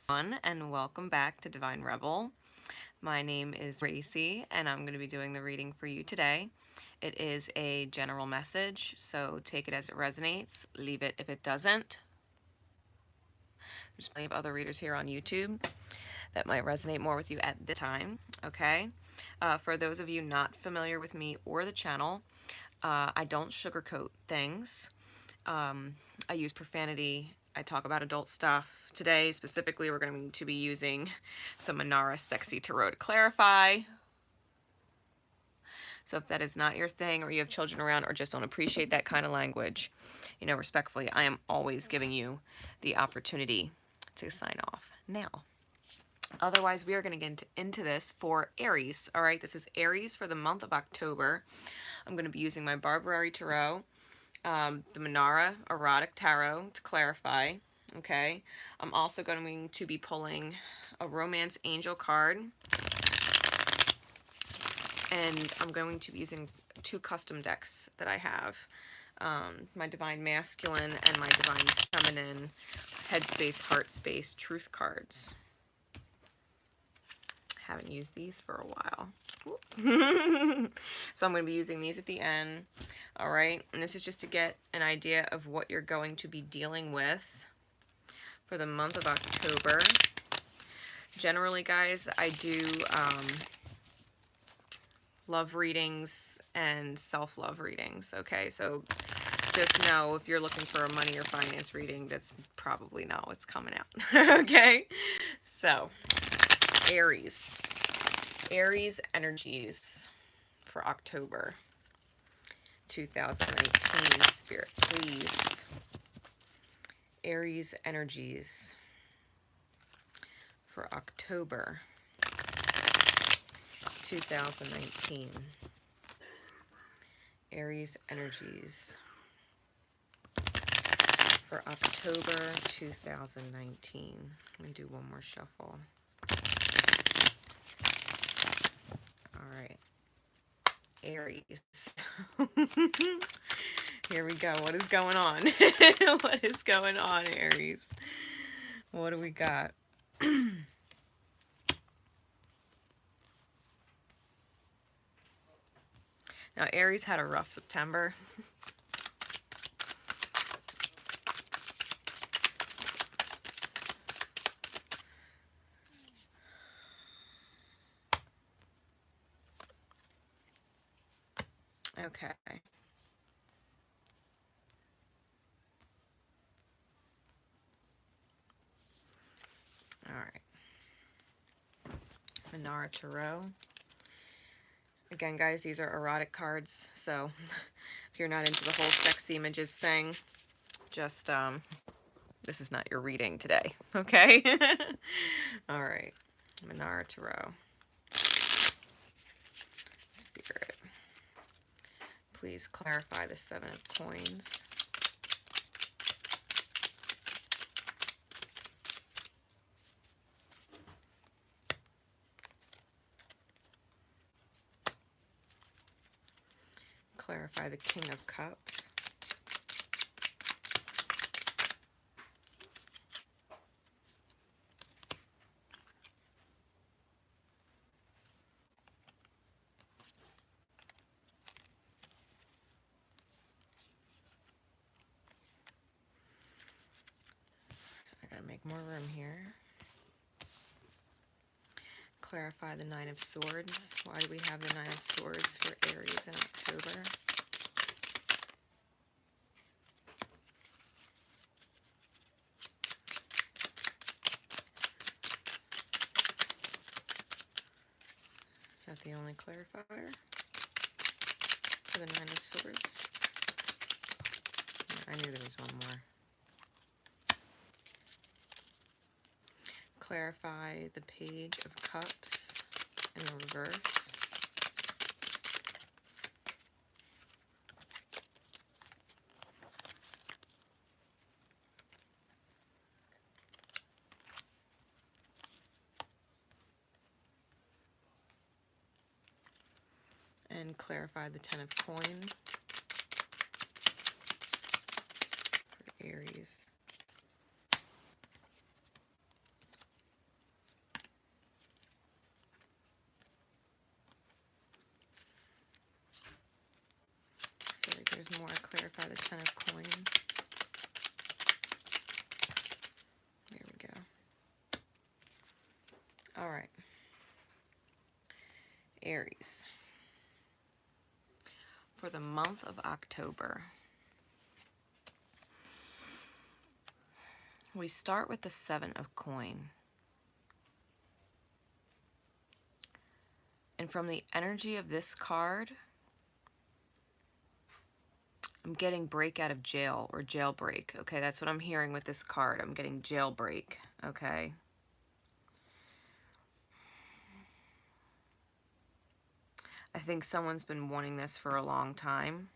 And welcome back to Divine Rebel. My name is Racey, and I'm going to be doing the reading for you today. It is a general message, so take it as it resonates, leave it if it doesn't. There's plenty of other readers here on YouTube that might resonate more with you at the time, okay? For those of you not familiar with me or the channel, I don't sugarcoat things. I use profanity. I talk about adult stuff. Today, specifically, we're going to be using some Manara Sexy Tarot to clarify. So if that is not your thing, or you have children around, or just don't appreciate that kind of language, respectfully, I am always giving you the opportunity to sign off now. Otherwise, we are going to get into this for Aries. All right, this is Aries for the month of October. I'm going to be using my Barbary Tarot, the Manara Erotic Tarot to clarify. Okay, I'm also going to be pulling a Romance Angel card, and I'm going to be using two custom decks that I have. My Divine Masculine and my Divine Feminine Headspace, Heart Space Truth cards. Haven't used these for a while. So I'm going to be using these at the end. All right, and this is just to get an idea of what you're going to be dealing with for the month of October. Generally, guys, I do love readings and self-love readings, okay? So just know if you're looking for a money or finance reading, that's probably not what's coming out, okay? So, Aries. Aries energies for October 2019. Spirit, please. Aries energies for October 2019. Aries energies for October 2019. Let me do one more shuffle. All right. Aries. Here we go. What is going on? What is going on, Aries? What do we got? Now, Aries had a rough September. Okay. All right. Manara Tarot. Again, guys, these are erotic cards, so if you're not into the whole sexy images thing, just, this is not your reading today, okay? All right. Manara Tarot. Spirit. Please clarify the Seven of Coins. Clarify the King of Cups. I gotta make more room here. Clarify the Nine of Swords. Why do we have the Nine of Swords for Aries in October? Is that the only clarifier for the Nine of Swords? I knew there was one more. Clarify the Page of Cups in the reverse. And clarify the Ten of Coins for Aries. clarify the Ten of Coins. There we go. All right. Aries. For the month of October, we start with the Seven of Coin. And from the energy of this card, I'm getting break out of jail or jailbreak. Okay, that's what I'm hearing with this card. I'm getting jailbreak. Okay. I think someone's been wanting this for a long time.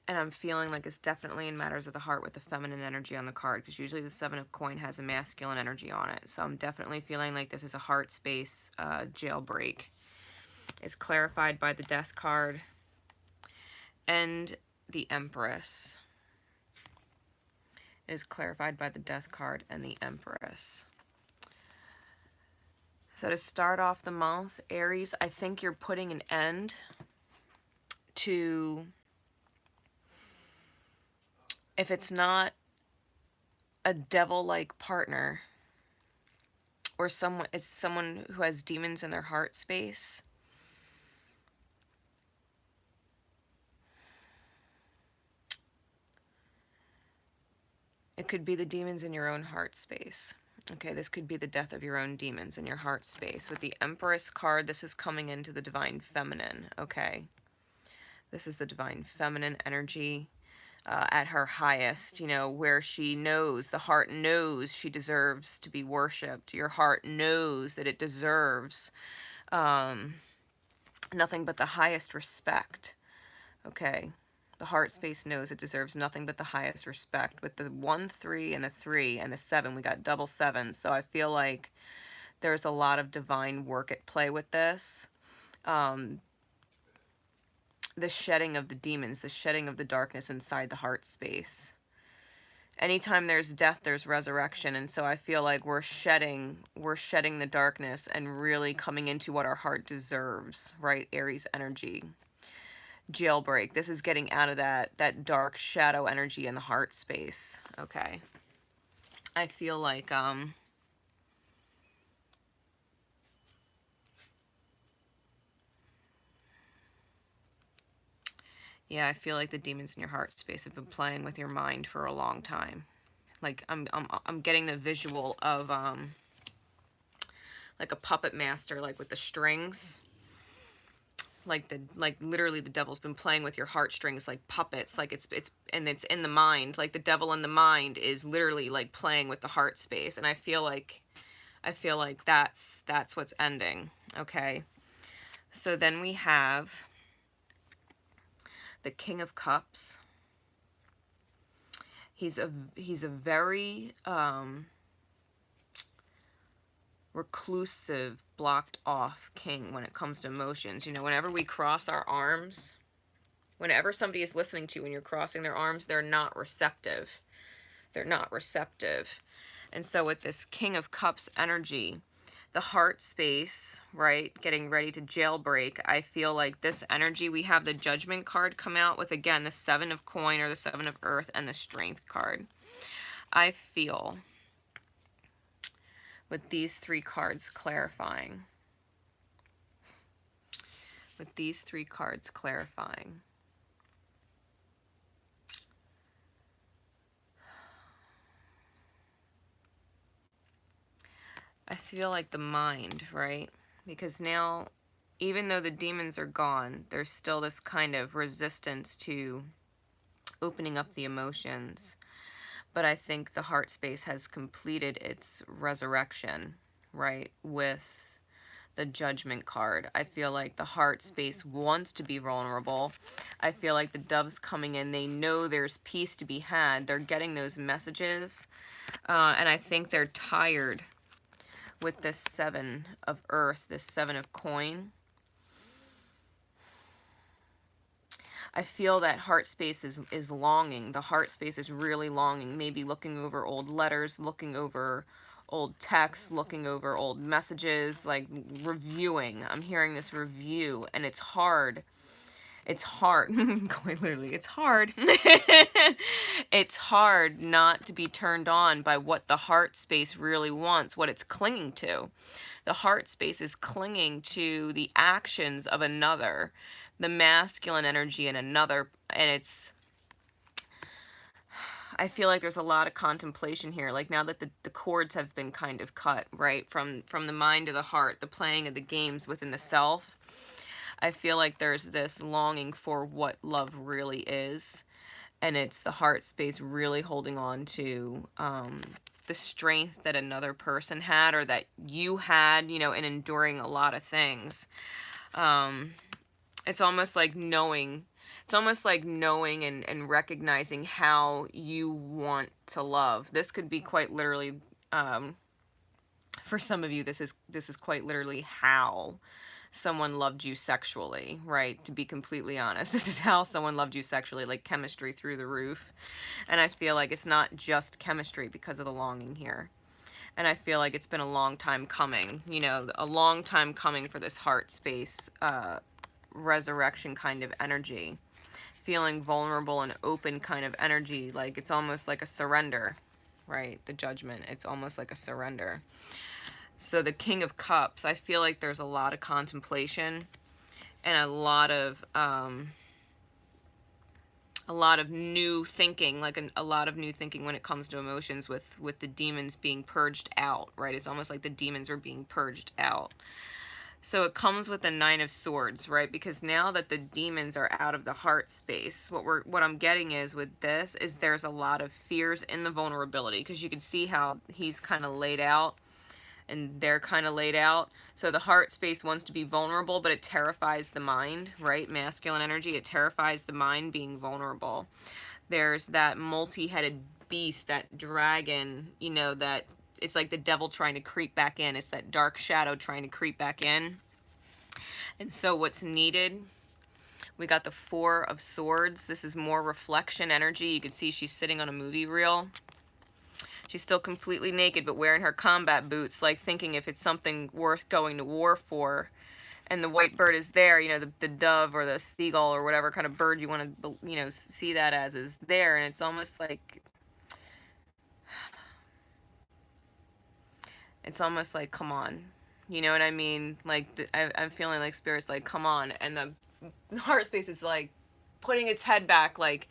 And I'm feeling like it's definitely in matters of the heart with the feminine energy on the card, because usually the Seven of Coin has a masculine energy on it. So I'm definitely feeling like this is a heart space jailbreak. It's clarified by the Death card and the Empress. It is clarified by the Death card and the Empress. So to start off the month, Aries, I think you're putting an end to, if it's not a devil-like partner, or it's someone who has demons in their heart space. It could be the demons in your own heart space. Okay, this could be the death of your own demons in your heart space. With the Empress card, this is coming into the Divine Feminine, okay? This is the Divine Feminine energy at her highest, you know, where she knows, the heart knows she deserves to be worshipped. Your heart knows that it deserves nothing but the highest respect, okay? The heart space knows it deserves nothing but the highest respect. With the 1, 3, and the 3, and the 7, we got double 7. So I feel like there's a lot of divine work at play with this. The shedding of the demons, the shedding of the darkness inside the heart space. Anytime there's death, there's resurrection. And so I feel like we're shedding the darkness and really coming into what our heart deserves, right? Aries energy. Jailbreak. This is getting out of that dark shadow energy in the heart space. Okay. I feel like yeah, I feel like the demons in your heart space have been playing with your mind for a long time. Like I'm getting the visual of like a puppet master, like with the strings. Like literally the devil's been playing with your heartstrings like puppets. Like it's in the mind. Like the devil in the mind is literally like playing with the heart space. And I feel like that's what's ending. Okay. So then we have the King of Cups. He's a very reclusive, blocked off king when it comes to emotions. You know, whenever we cross our arms, whenever somebody is listening to you when you're crossing their arms, they're not receptive. They're not receptive. And so with this King of Cups energy, the heart space, right, getting ready to jailbreak, I feel like this energy, we have the Judgment card come out with, again, the 7 of Coin or the 7 of Earth and the Strength card. I feel with these 3 cards clarifying, I feel like the mind, right? Because now, even though the demons are gone, there's still this kind of resistance to opening up the emotions. But I think the heart space has completed its resurrection, right, with the Judgment card. I feel like the heart space wants to be vulnerable. I feel like the doves coming in, they know there's peace to be had. They're getting those messages. And I think they're tired with this 7 of Earth, this 7 of Coin. I feel that heart space is longing. The heart space is really longing, maybe looking over old letters, looking over old texts, looking over old messages, like reviewing. I'm hearing this review, and it's hard. It's hard. Quite literally, it's hard. It's hard not to be turned on by what the heart space really wants, what it's clinging to. The heart space is clinging to the actions of another, the masculine energy in another, and it's, I feel like there's a lot of contemplation here. Like now that the cords have been kind of cut, right, from the mind to the heart, the playing of the games within the self, I feel like there's this longing for what love really is, and it's the heart space really holding on to the strength that another person had, or that you had, you know, in enduring a lot of things. It's almost like knowing, and recognizing how you want to love. This could be quite literally, for some of you, this is quite literally how someone loved you sexually, right? To be completely honest, this is how someone loved you sexually, like chemistry through the roof. And I feel like it's not just chemistry because of the longing here. And I feel like it's been a long time coming, you know, a long time coming for this heart space, resurrection kind of energy. Feeling vulnerable and open kind of energy. Like it's almost like a surrender, right? The judgment, it's almost like a surrender. So the King of Cups, I feel like there's a lot of contemplation and a lot of new thinking, like a lot of new thinking when it comes to emotions, with the demons being purged out, right? It's almost like the demons are being purged out. So it comes with the Nine of Swords, right? Because now that the demons are out of the heart space, what I'm getting is with this is there's a lot of fears in the vulnerability, because you can see how he's kind of laid out and they're kind of laid out. So the heart space wants to be vulnerable, but it terrifies the mind, right? Masculine energy, it terrifies the mind being vulnerable. There's that multi-headed beast, that dragon, you know, that it's like the devil trying to creep back in. It's that dark shadow trying to creep back in. And so what's needed, we got the Four of Swords. This is more reflection energy. You can see she's sitting on a movie reel. She's still completely naked, but wearing her combat boots, like thinking if it's something worth going to war for. And the white bird is there, you know, the dove or the seagull or whatever kind of bird you want to, you know, see that as is there. And it's almost like, come on. You know what I mean? Like, I'm feeling like Spirit's like, come on. And the heart space is like putting its head back, like,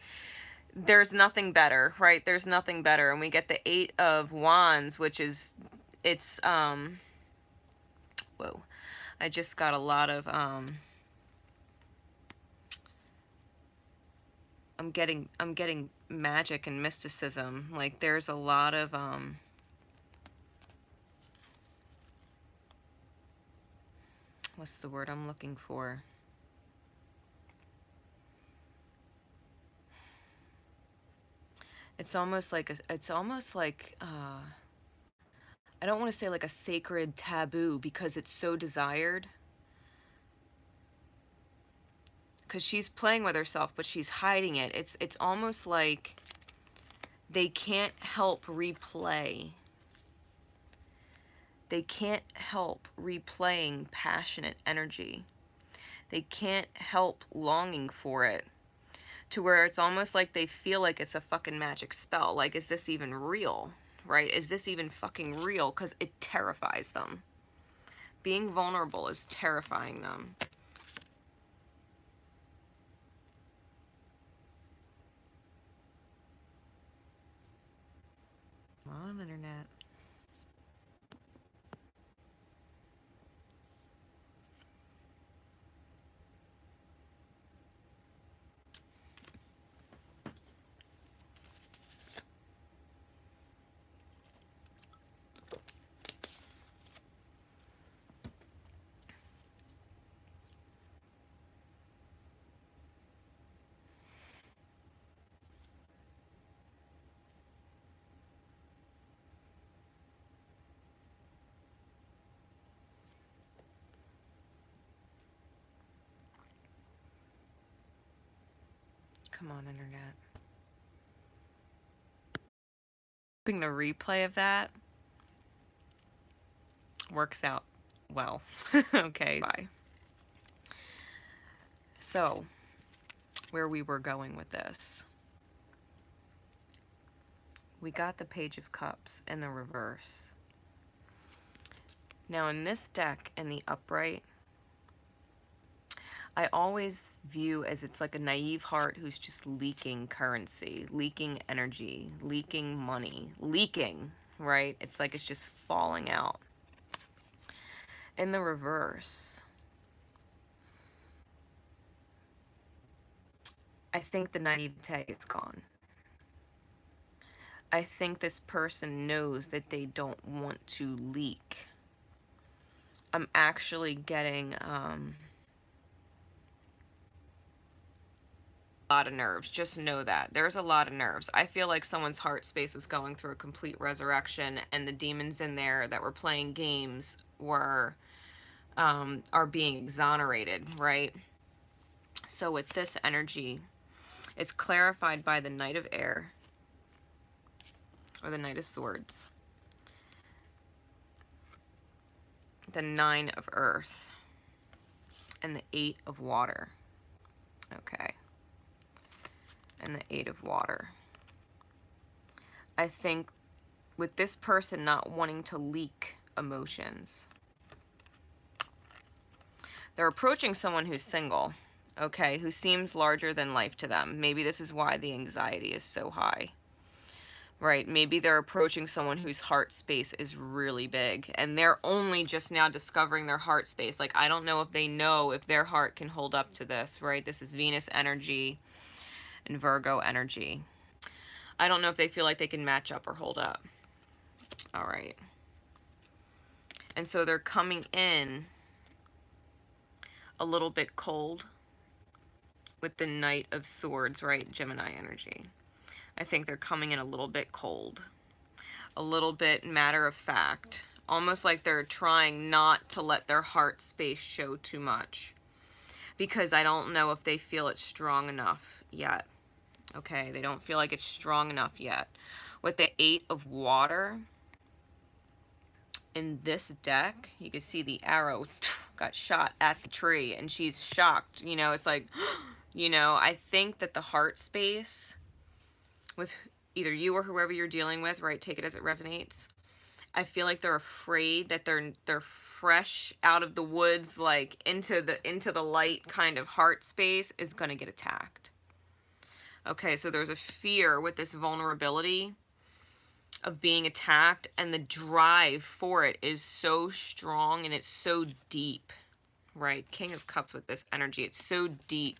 there's nothing better, right? There's nothing better. And we get the Eight of Wands, which is, it's, whoa. I just got a lot of, I'm getting magic and mysticism. Like, there's a lot of, what's the word I'm looking for? It's almost like I don't want to say like a sacred taboo, because it's so desired. Because she's playing with herself, but she's hiding it. It's almost like they can't help replay. They can't help replaying passionate energy. They can't help longing for it, to where it's almost like they feel like it's a fucking magic spell. Like, is this even real? Right? Is this even fucking real? Because it terrifies them. Being vulnerable is terrifying them. Come on, internet. Come on, internet. Hoping the replay of that works out well. Okay, bye. So, where we were going with this. We got the Page of Cups in the reverse. Now in this deck, in the upright, I always view as it's like a naive heart who's just leaking currency, leaking energy, leaking money, leaking, right? It's like it's just falling out. In the reverse, I think the naivete is gone. I think this person knows that they don't want to leak. I'm actually getting a lot of nerves. Just know that. There's a lot of nerves. I feel like someone's heart space was going through a complete resurrection, and the demons in there that were playing games were are being exonerated, right? So with this energy, it's clarified by the Knight of Air, or the Knight of Swords, the Nine of Earth, and the Eight of Water. Okay. And the Eight of Water. I think with this person not wanting to leak emotions, they're approaching someone who's single, okay, who seems larger than life to them. Maybe this is why the anxiety is so high, right? Maybe they're approaching someone whose heart space is really big, and they're only just now discovering their heart space. Like, I don't know if they know if their heart can hold up to this, right? This is Venus energy and Virgo energy. I don't know if they feel like they can match up or hold up. All right. And so they're coming in a little bit cold with the Knight of Swords, right? Gemini energy. I think they're coming in a little bit cold, a little bit matter of fact, almost like they're trying not to let their heart space show too much, because I don't know if they feel it's strong enough yet. Okay, they don't feel like it's strong enough yet. With the Eight of Water in this deck, you can see the arrow got shot at the tree, and she's shocked. You know, it's like, you know, I think that the heart space with either you or whoever you're dealing with, right? Take it as it resonates. I feel like they're afraid that they're fresh out of the woods, like into the light kind of heart space is going to get attacked. Okay, so there's a fear with this vulnerability of being attacked, and the drive for it is so strong and it's so deep, right? King of Cups with this energy, it's so deep.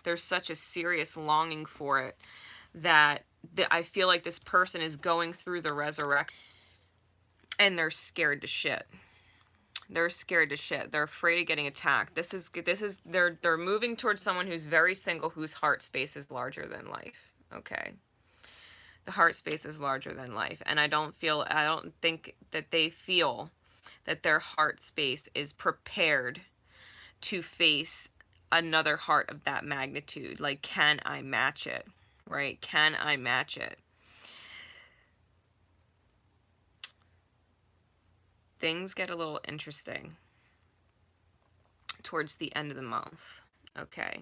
There's such a serious longing for it that I feel like this person is going through the resurrection and they're scared to shit. They're scared to shit. They're afraid of getting attacked. They're moving towards someone who's very single, whose heart space is larger than life. Okay. The heart space is larger than life. And I don't think that they feel that their heart space is prepared to face another heart of that magnitude. Like, can I match it? Right? Can I match it? Things get a little interesting towards the end of the month. Okay.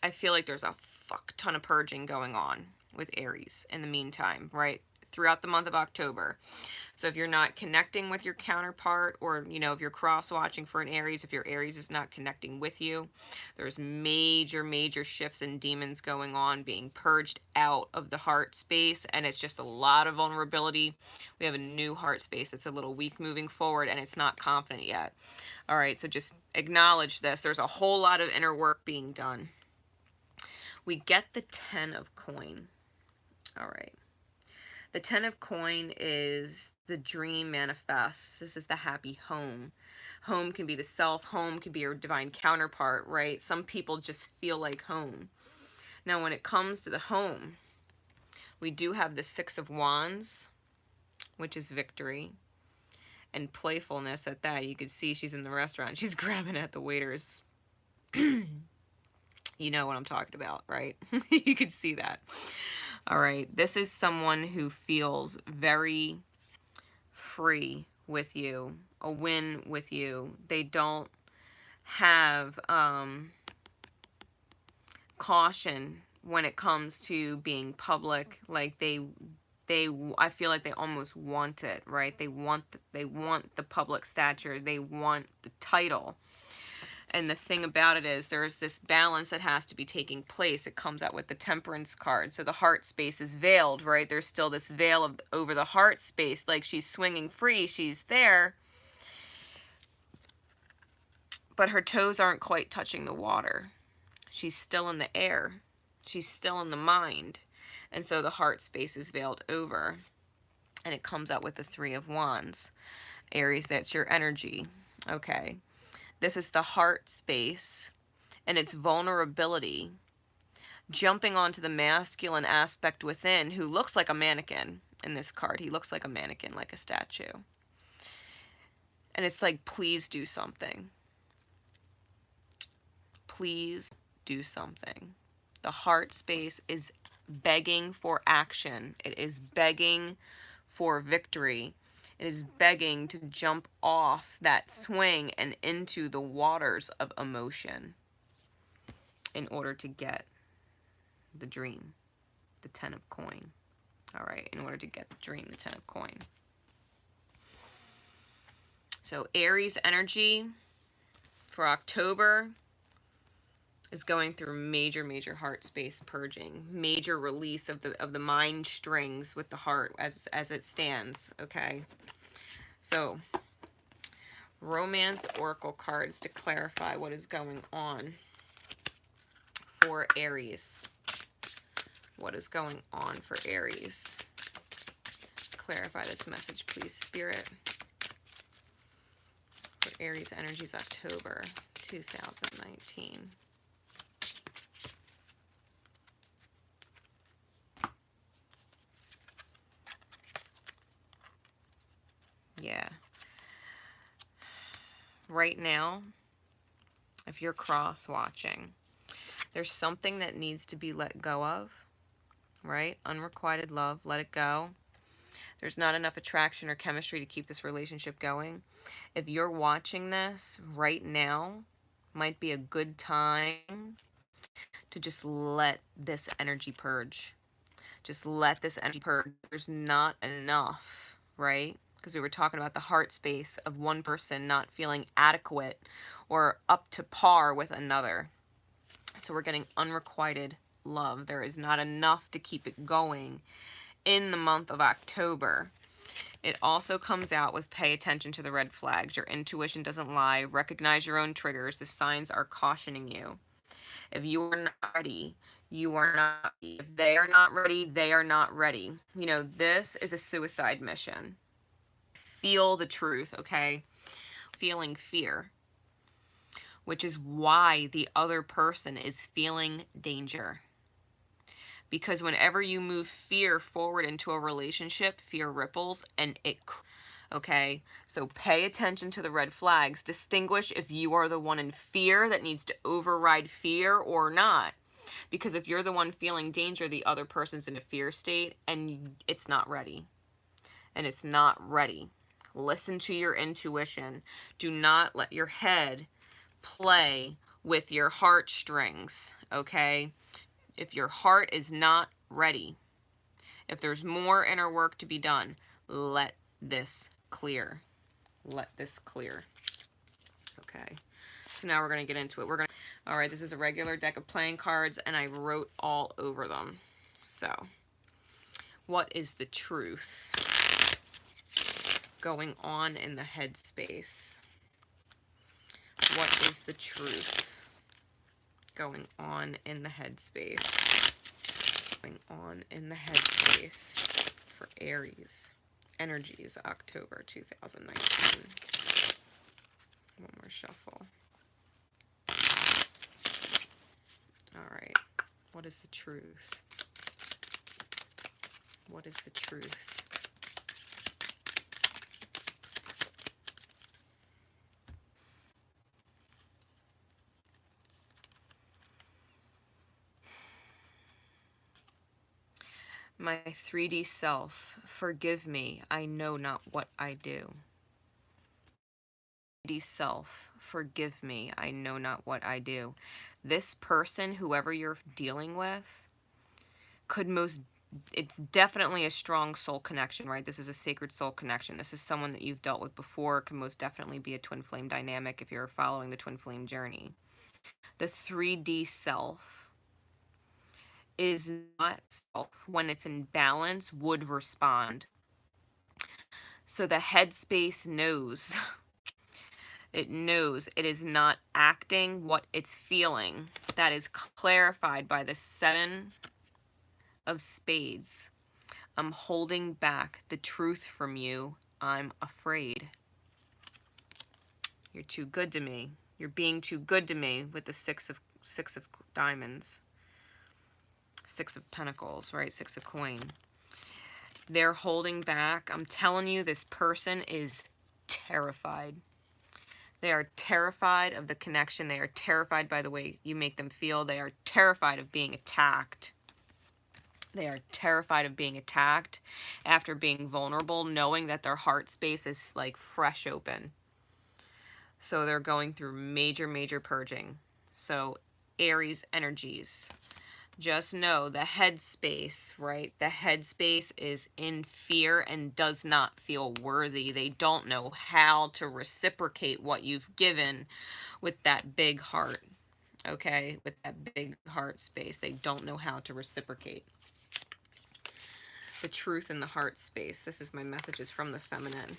I feel like there's a fuck ton of purging going on with Aries in the meantime, right? Throughout the month of October. So if you're not connecting with your counterpart, or, you know, if you're cross-watching for an Aries, if your Aries is not connecting with you, there's major shifts and demons going on, being purged out of the heart space, and it's just a lot of vulnerability. We have a new heart space that's a little weak moving forward, and it's not confident yet. All right, so just acknowledge this. There's a whole lot of inner work being done. We get the 10 of coin. All right. The 10 of coin is the dream manifests. This is the happy home. Home can be the self. Home can be your divine counterpart, right? Some people just feel like home. Now, when it comes to the home, we do have the 6 of wands, which is victory and playfulness at that. You could see she's in the restaurant. She's grabbing at the waiters. You know what I'm talking about, right? You could see that. All right. This is someone who feels very free with you, a win with you. They don't have caution when it comes to being public. Like I feel like they almost want it, right? They want the public stature. They want the title. And the thing about it is there's this balance that has to be taking place. It comes out with the Temperance card. So the heart space is veiled, right? There's still this veil over the heart space. Like she's swinging free. She's there. But her toes aren't quite touching the water. She's still in the air. She's still in the mind. And so the heart space is veiled over. And it comes out with the Three of Wands. Aries, that's your energy. Okay. This is the heart space and its vulnerability, jumping onto the masculine aspect within, who looks like a mannequin in this card. He looks like a mannequin, like a statue. And it's like, please do something. Please do something. The heart space is begging for action. It is begging for victory. It is begging to jump off that swing and into the waters of emotion in order to get the dream, the 10 of coin. All right, in order to get the dream, the 10 of coin. So Aries energy for October is going through major heart space purging, major release of the mind strings with the heart as it stands. Okay, so romance oracle cards to clarify what is going on for Aries. What is going on for Aries? Clarify this message, please, Spirit. For Aries energies, October 2019. Yeah. Right now, if you're cross-watching, there's something that needs to be let go of, right? Unrequited love, let it go. There's not enough attraction or chemistry to keep this relationship going. If you're watching this right now, might be a good time to just let this energy purge. Just let this energy purge. There's not enough, right? Because we were talking about the heart space of one person not feeling adequate or up to par with another. So we're getting unrequited love. There is not enough to keep it going in the month of October. It also comes out with pay attention to the red flags. Your intuition doesn't lie. Recognize your own triggers. The signs are cautioning you. If you are not ready, you are not. If they are not ready, they are not ready. You know, this is a suicide mission. Feel the truth, okay? Feeling fear, which is why the other person is feeling danger. Because whenever you move fear forward into a relationship, fear ripples and it, okay? So pay attention to the red flags. Distinguish if you are the one in fear that needs to override fear or not. Because if you're the one feeling danger, the other person's in a fear state and it's not ready. And it's not ready. Listen to your intuition. Do not let your head play with your heartstrings, okay? If your heart is not ready, if there's more inner work to be done, let this clear. Let this clear. Okay. So now we're going to get into it. All right, this is a regular deck of playing cards, and I wrote all over them. So, what is the truth going on in the headspace? What is the truth going on in the headspace? Going on in the headspace for Aries energies, October 2019. One more shuffle. All right. What is the truth? What is the truth? My 3D self, forgive me, I know not what I do. 3D self, forgive me, I know not what I do. This person, whoever you're dealing with, it's definitely a strong soul connection, right? This is a sacred soul connection. This is someone that you've dealt with before. It can most definitely be a twin flame dynamic if you're following the twin flame journey. The 3D self is not self. When it's in balance, would respond. So the headspace knows. It knows it is not acting what it's feeling. That is clarified by the 7 of spades. I'm holding back the truth from you. I'm afraid. You're too good to me. You're being too good to me with the six of diamonds. 6 of pentacles, right? 6 of coin. They're holding back. I'm telling you, this person is terrified. They are terrified of the connection. They are terrified by the way you make them feel. They are terrified of being attacked. They are terrified of being attacked after being vulnerable, knowing that their heart space is like fresh open. So they're going through major, major purging. So Aries energies. Just know the headspace, right? The headspace is in fear and does not feel worthy. They don't know how to reciprocate what you've given with that big heart, okay? With that big heart space. They don't know how to reciprocate. The truth in the heart space. This is my messages from the feminine.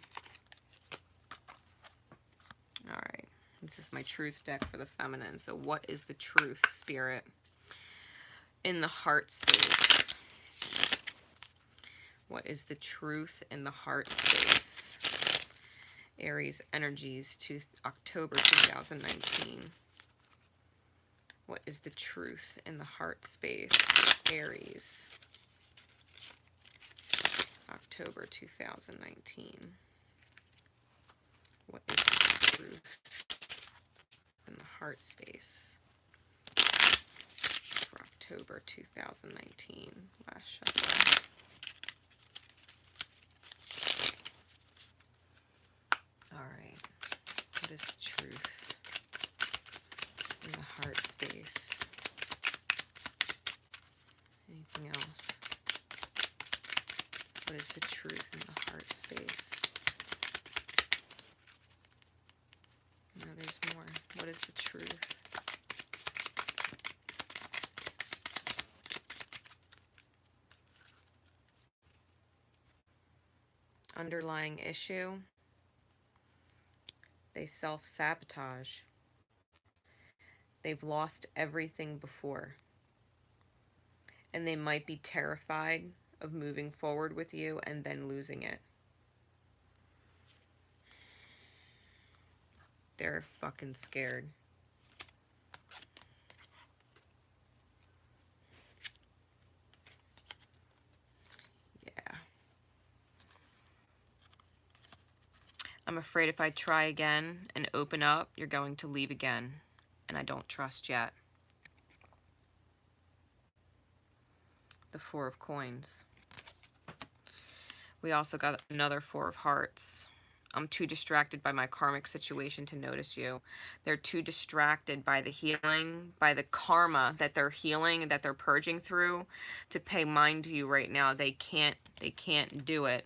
All right. This is my truth deck for the feminine. So what is the truth, Spirit? In the heart space. What is the truth in the heart space? Aries energies to October 2019. What is the truth in the heart space? Aries. October 2019. What is the truth in the heart space? October 2019. Last shuffle. All right. What is the truth in the heart space? Anything else? What is the truth in the heart space? No, there's more. What is the truth? Underlying issue. They self-sabotage. They've lost everything before. And they might be terrified of moving forward with you and then losing it. They're fucking scared. I'm afraid if I try again and open up, you're going to leave again. And I don't trust yet. The 4 of coins. We also got another 4 of hearts. I'm too distracted by my karmic situation to notice you. They're too distracted by the healing, by the karma that they're healing, that they're purging through, to pay mind to you right now. They can't do it.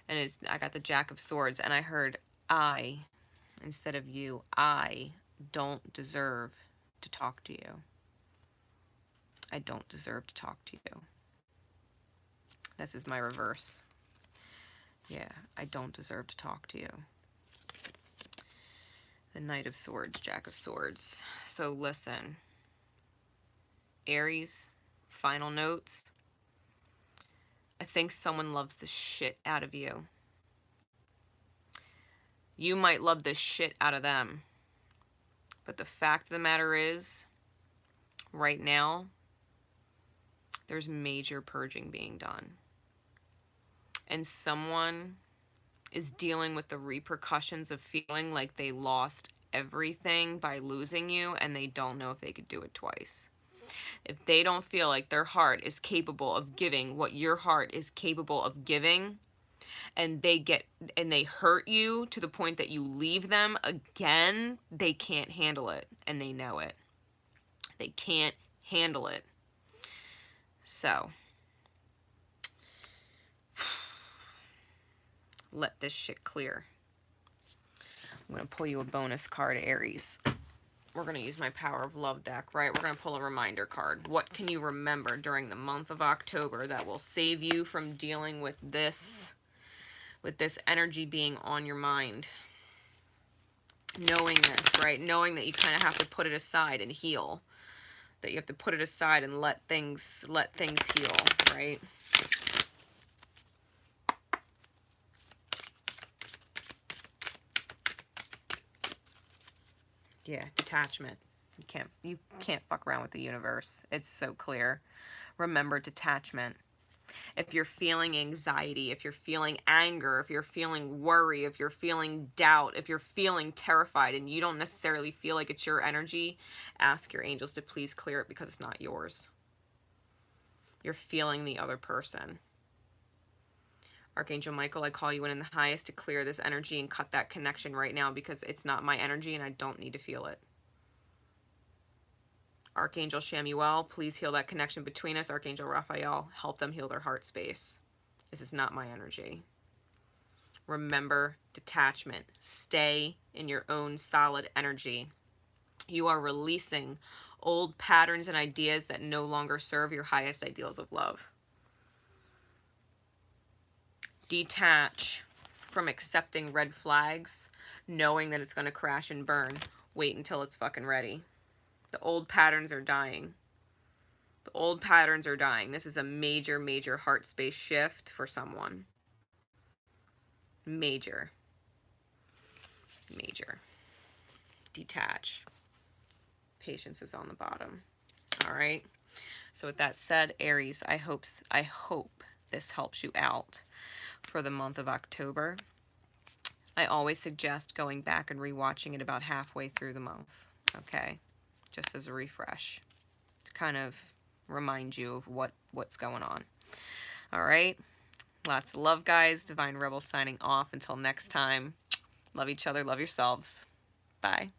And I got the Jack of Swords, and I heard I instead of you. I don't deserve to talk to you. I don't deserve to talk to you. This is my reverse. Yeah, I don't deserve to talk to you. The Knight of Swords, Jack of Swords. So listen, Aries, final notes. I think someone loves the shit out of you. You might love the shit out of them. But the fact of the matter is, right now, there's major purging being done. And someone is dealing with the repercussions of feeling like they lost everything by losing you, and they don't know if they could do it twice. If they don't feel like their heart is capable of giving what your heart is capable of giving, and they hurt you to the point that you leave them again, they can't handle it, and they know it. They can't handle it. So, let this shit clear. I'm going to pull you a bonus card, Aries. We're going to use my Power of Love deck, right? We're going to pull a reminder card. What can you remember during the month of October that will save you from dealing with this energy being on your mind? Knowing this, right? Knowing that you kind of have to put it aside and heal. That you have to put it aside and let things heal, right? Yeah, detachment. You can't fuck around with the universe. It's so clear. Remember detachment. If you're feeling anxiety, if you're feeling anger, if you're feeling worry, if you're feeling doubt, if you're feeling terrified and you don't necessarily feel like it's your energy, ask your angels to please clear it because it's not yours. You're feeling the other person. Archangel Michael, I call you in the highest to clear this energy and cut that connection right now because it's not my energy and I don't need to feel it. Archangel Shamuel, please heal that connection between us. Archangel Raphael, help them heal their heart space. This is not my energy. Remember detachment. Stay in your own solid energy. You are releasing old patterns and ideas that no longer serve your highest ideals of love. Detach from accepting red flags, knowing that it's going to crash and burn. Wait until it's fucking ready. The old patterns are dying. The old patterns are dying. This is a major, major heart space shift for someone. Major. Major. Detach. Patience is on the bottom. All right. So with that said, Aries, I hope this helps you out for the month of October. I always suggest going back and rewatching it about halfway through the month. Okay. Just as a refresh. To kind of remind you of what's going on. All right. Lots of love, guys. Divine Rebel signing off. Until next time. Love each other. Love yourselves. Bye.